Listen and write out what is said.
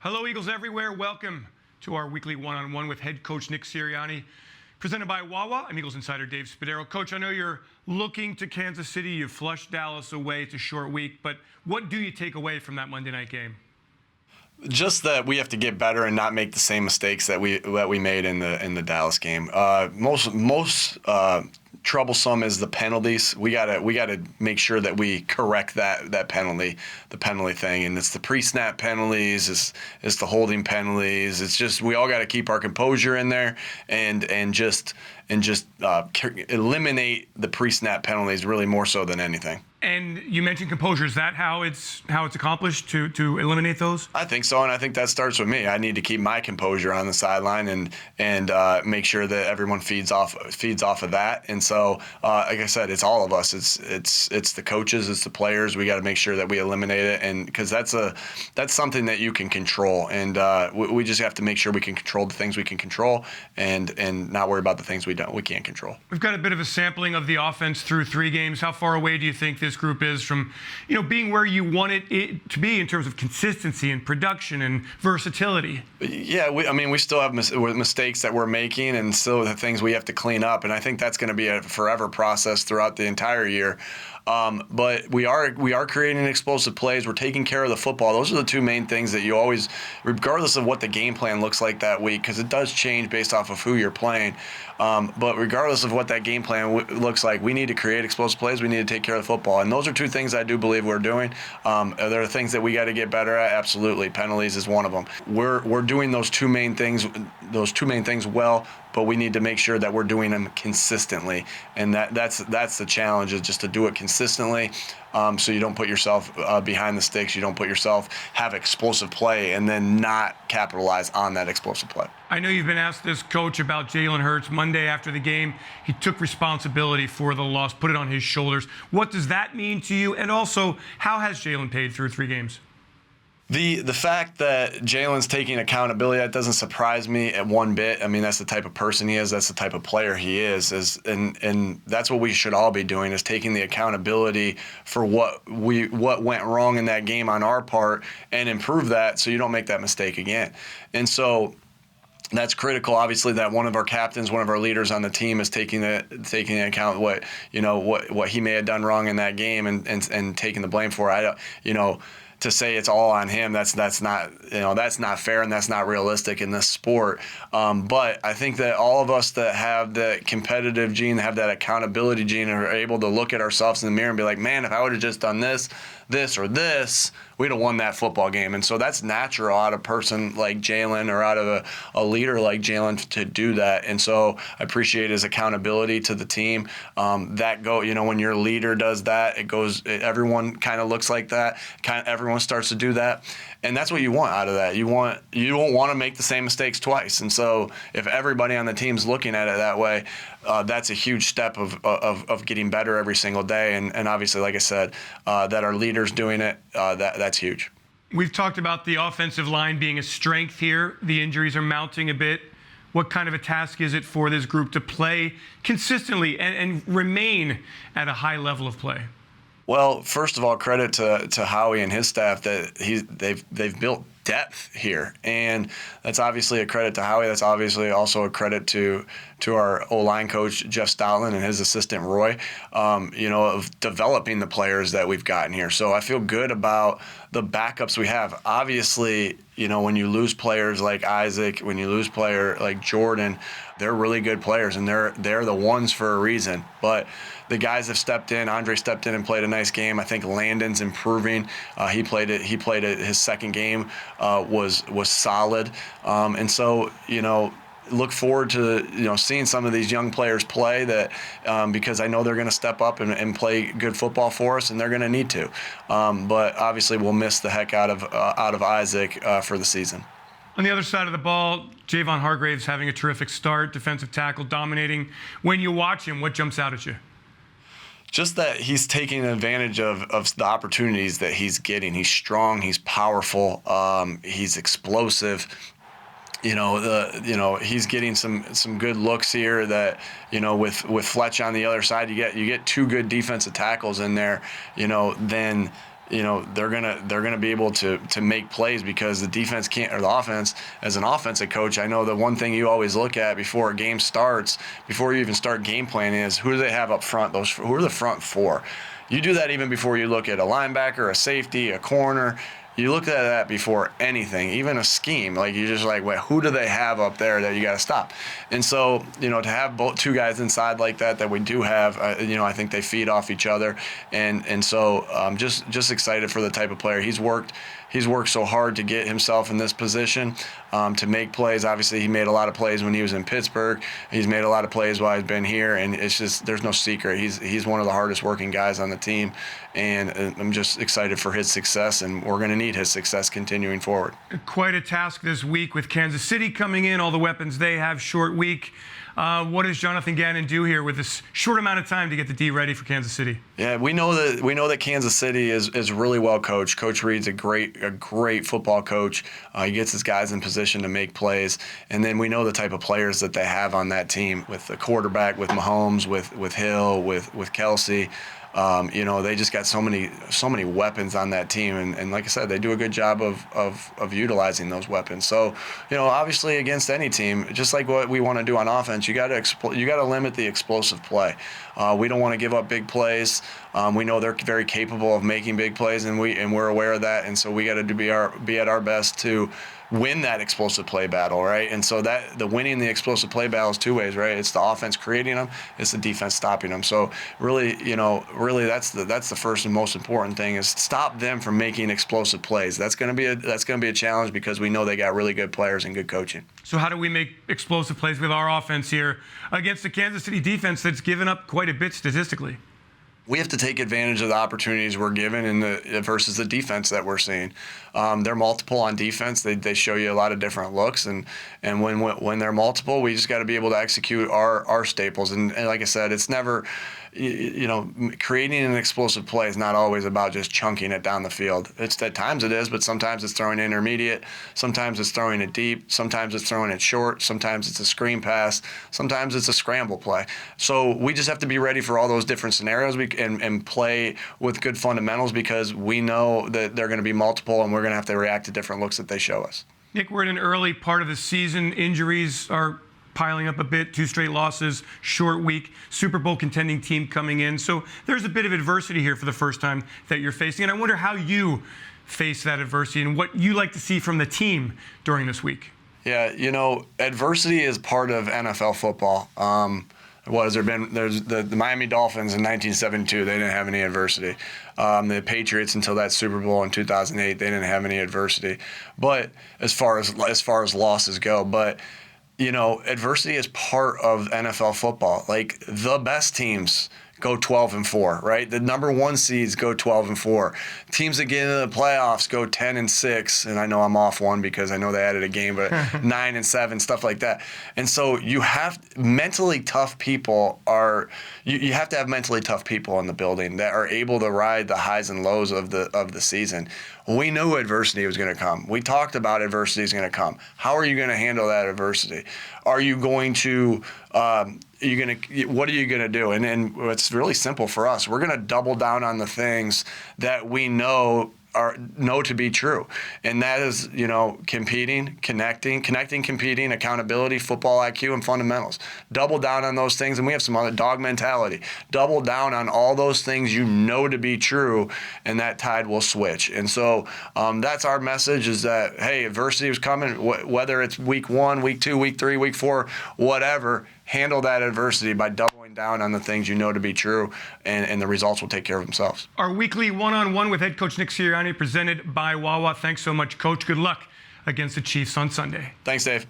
Hello, Eagles everywhere. Welcome to our weekly one-on-one with head coach Nick Sirianni, presented by Wawa. I'm Eagles insider Dave Spadaro. Coach, I know you're looking to Kansas City. You've flushed Dallas away. It's a short week, but what do you take away from that Monday night game? Just that we have to get better and not make the same mistakes that we made in the Dallas game. Most troublesome is the penalties. We gotta make sure that we correct the penalty thing, and it's the pre-snap penalties, it's the holding penalties. It's just we all got to keep our composure in there and just eliminate the pre-snap penalties really more so than anything. And you mentioned composure. Is that how it's accomplished to eliminate those? I think so, and I think that starts with me. I need to keep my composure on the sideline and make sure that everyone feeds off of that. And so, like I said, it's all of us. It's the coaches, it's the players. We got to make sure that we eliminate it, and because that's something that you can control, and we just have to make sure we can control the things we can control, and not worry about the things we can't control. We've got a bit of a sampling of the offense through 3 games. How far away do you think this group is from, being where you want it to be in terms of consistency and production and versatility? Yeah, we still have mistakes that we're making, and still the things we have to clean up, and I think that's going to be a forever process throughout the entire year. But we are creating explosive plays. We're taking care of the football. Those are the 2 main things that you always, regardless of what the game plan looks like that week, because it does change based off of who you're playing. But regardless of what that game plan looks like, we need to create explosive plays. We need to take care of the football, and those are 2 things I do believe we're doing. There are things that we got to get better at. Absolutely, penalties is one of them. We're doing those 2 main things well, but we need to make sure that we're doing them consistently, and that's the challenge, is just to do it consistently, so you don't put yourself behind the sticks, you don't put yourself have explosive play and then not capitalize on that explosive play. I know you've been asked this, Coach, about Jalen Hurts. Monday after the game, he took responsibility for the loss, put it on his shoulders. What does that mean to you? And also, how has Jalen paid through 3 games? The fact that Jalen's taking accountability, that doesn't surprise me at one bit. I mean, that's the type of person he is. That's the type of player he is. And that's what we should all be doing, is taking the accountability for what went wrong in that game on our part and improve that so you don't make that mistake again. And so that's critical. Obviously, that one of our captains, one of our leaders on the team, is taking into account what he may have done wrong in that game and taking the blame for it. To say it's all on him, that's not fair, and that's not realistic in this sport. But I think that all of us that have the competitive gene, have that accountability gene, and are able to look at ourselves in the mirror and be like, man, if I would have just done this, or this, we'd have won that football game. And so that's natural out of a person like Jalen, or out of a leader like Jalen, to do that. And so I appreciate his accountability to the team. When your leader does that, everyone kind of looks like that. Everyone starts to do that. And that's what you want out of that. You don't want to make the same mistakes twice. And so if everybody on the team's looking at it that way, that's a huge step of getting better every single day. And obviously, like I said, that our leaders doing it, that's huge. We've talked about the offensive line being a strength here. The injuries are mounting a bit. What kind of a task is it for this group to play consistently and remain at a high level of play? Well, first of all, credit to Howie and his staff that they've built depth here, and that's obviously a credit to Howie. That's obviously also a credit to our O-line coach Jeff Stoutland and his assistant Roy, of developing the players that we've gotten here. So I feel good about the backups we have. Obviously, when you lose players like Isaac, when you lose player like Jordan, they're really good players, and they're the ones for a reason. But the guys have stepped in. Andre stepped in and played a nice game. I think Landon's improving. He played his second game was solid, and so look forward to seeing some of these young players play, that because I know they're going to step up and play good football for us, and they're going to need to. But obviously, we'll miss the heck out of Isaac for the season. On the other side of the ball, Javon Hargrave's having a terrific start, defensive tackle, dominating. When you watch him, what jumps out at you? Just that he's taking advantage of the opportunities that he's getting. He's strong, he's powerful, he's explosive. He's getting some good looks here. That with Fletch on the other side, you get 2 good defensive tackles in there. Then they're gonna be able to make plays because the defense can't, or the offense. As an offensive coach, I know the one thing you always look at before a game starts, before you even start game planning, is who do they have up front? Who are the front four? You do that even before you look at a linebacker, a safety, a corner. You look at that before anything, even a scheme. Like, you're just like, wait, who do they have up there that you got to stop? And so, to have two guys inside like that we do have, I think they feed off each other. And so just excited for the type of player. He's worked so hard to get himself in this position, to make plays. Obviously, he made a lot of plays when he was in Pittsburgh. He's made a lot of plays while he's been here, and it's just, there's no secret. He's one of the hardest working guys on the team, and I'm just excited for his success, and we're going to need his success continuing forward. Quite a task this week with Kansas City coming in, all the weapons they have, short week. What does Jonathan Gannon do here with this short amount of time to get the D ready for Kansas City? Yeah, we know that Kansas City is really well coached. Coach Reed's a great football coach. He gets his guys in position to make plays, and then we know the type of players that they have on that team, with the quarterback, with Mahomes, with Hill, with Kelsey. They just got so many weapons on that team, and like I said, they do a good job of utilizing those weapons. So, obviously against any team, just like what we want to do on offense, you got to limit the explosive play. We don't want to give up big plays. We know they're very capable of making big plays, and we're aware of that. And so we got to be at our best to win that explosive play battle, right? And so that the winning the explosive play battle is two ways, right? It's the offense creating them, it's the defense stopping them. So really that's the first and most important thing, is stop them from making explosive plays. That's going to be a challenge, because we know they got really good players and good coaching. So how do we make explosive plays with our offense here against the Kansas City defense that's given up quite a bit statistically? We have to take advantage of the opportunities we're given versus the defense that we're seeing. They're multiple on defense. They show you a lot of different looks, and when they're multiple, we just got to be able to execute our staples. And like I said, it's never, creating an explosive play is not always about just chunking it down the field. At times it is, but sometimes it's throwing intermediate, sometimes it's throwing it deep, sometimes it's throwing it short, sometimes it's a screen pass, sometimes it's a scramble play. So we just have to be ready for all those different scenarios and play with good fundamentals, because we know that they're going to be multiple, and we're going to have to react to different looks that they show us. Nick, we're in an early part of the season. Injuries are piling up a bit, 2 straight losses, short week, Super Bowl contending team coming in. So there's a bit of adversity here for the first time that you're facing. And I wonder how you face that adversity and what you like to see from the team during this week. Yeah, adversity is part of NFL football. What has there been? There's the Miami Dolphins in 1972. They didn't have any adversity. The Patriots, until that Super Bowl in 2008, they didn't have any adversity. But as far as losses go, adversity is part of NFL football. Like, the best teams go 12-4, right? The number 1 seeds go 12-4. Teams that get into the playoffs go 10-6, and I know I'm off one because I know they added a game, but 9-7, stuff like that. And so you have mentally tough people you have to have mentally tough people in the building that are able to ride the highs and lows of the season. We knew adversity was going to come. We talked about adversity is going to come. How are you going to handle that adversity? Are you going to what are you going to do? And it's really simple for us. We're going to double down on the things that we know to be true. And that is, competing, competing, accountability, football IQ, and fundamentals. Double down on those things. And we have some other dog mentality. Double down on all those things to be true, and that tide will switch. And so that's our message, is that, hey, adversity is coming, whether it's week 1, week 2, week 3, week 4, whatever. Handle that adversity by doubling down on the things to be true, and the results will take care of themselves. Our weekly one-on-one with head coach Nick Sirianni, presented by Wawa. Thanks so much, Coach. Good luck against the Chiefs on Sunday. Thanks, Dave.